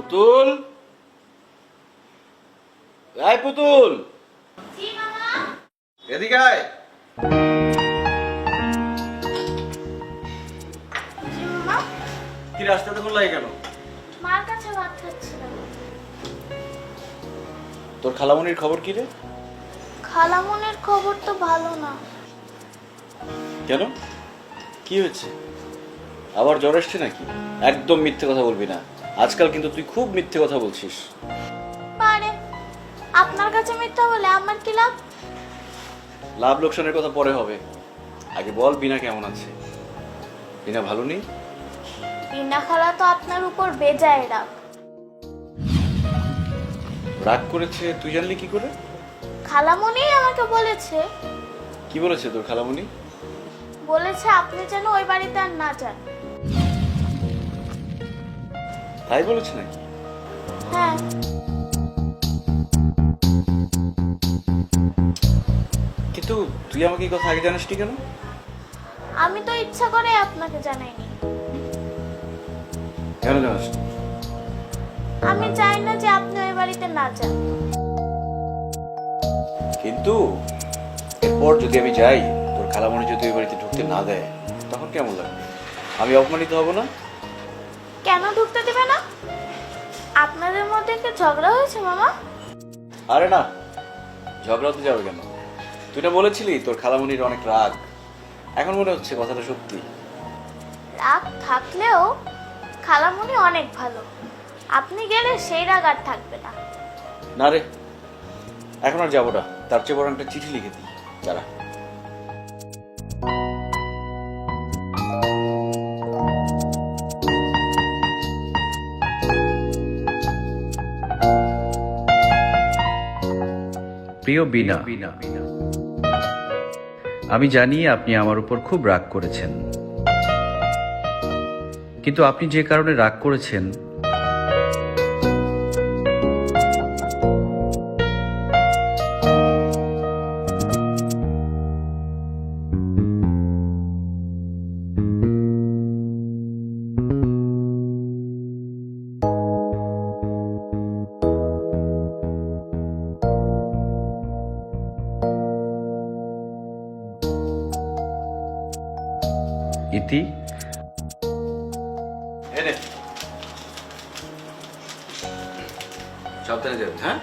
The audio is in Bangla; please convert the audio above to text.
পুতুল, এই পুতুল, জি মামা। এদিকে আয়। জি মামা। কি রাস্তাতে কোন লাগে কেন? মার কাছে ভাত খাচ্ছিলাম। তোর খালামনির খবর কি রে? খালামনের খবর তো ভালো না। কেন, কি হয়েছে? আবার জ্বর এসছে নাকি? একদম মিথ্যে কথা বলবি না, আজকাল কিন্তু তুই খুব মিথ্যে কথা বলছিস। পারে, আপনার কাছে মিথ্যা বলে আমার কি লাভ? লাভ লোকসানের কথা পরে হবে, আগে বল বিনা কেমন আছে? বিনা ভালো নেই? বিনা খালা তো আপনার উপর বেজায় রাগ। রাগ করেছে তুই জানলি কি করে? খালামনি আমাকে বলেছে। কি বলেছে তোর খালামনি? বলেছে আপনি যেন ওই বাড়িতে আর না যান। তাই বলেছে নাকি? হ্যাঁ। কিন্তু তুই আমাকে এই কথা আগে জানাসনি কেন? আমি তো ইচ্ছা করে আপনাকে জানাইনি। কেন জানাসনি? আমি চাই না যে আপনি ওই বাড়িতে না যান। কিন্তু এরপর যদি আমি যাই, তোর খালামণি যদি ওই বাড়িতে ঢুকতে না দেয়, তখন কেমন লাগবে? আমি অপমানিত হব না? কেন ঢুকতে দিবে না? আপনাদের মধ্যে কি ঝগড়া হয়েছে মামা? আরে না, ঝগড়া হতে যাবে কেন? তুই না বলেছিলি তোর খালামণির অনেক রাগ, এখন মনে হচ্ছে কথাটা সত্যি। রাগ থাকলেও খালামুনি অনেক ভালো। আপনি গেলে সেই রাগ আর থাকবে না। না রে, এখন আর যাবো না, তার চেয়ে বরং একটা চিঠি লিখে দিই। দাঁড়া। প্রিয় বিনা, আমি জানি আপনি আমার উপর খুব রাগ করেছেন, কিন্তু আপনি যে কারণে রাগ করেছেন ইতি, সাবধানে যাবি, হ্যাঁ?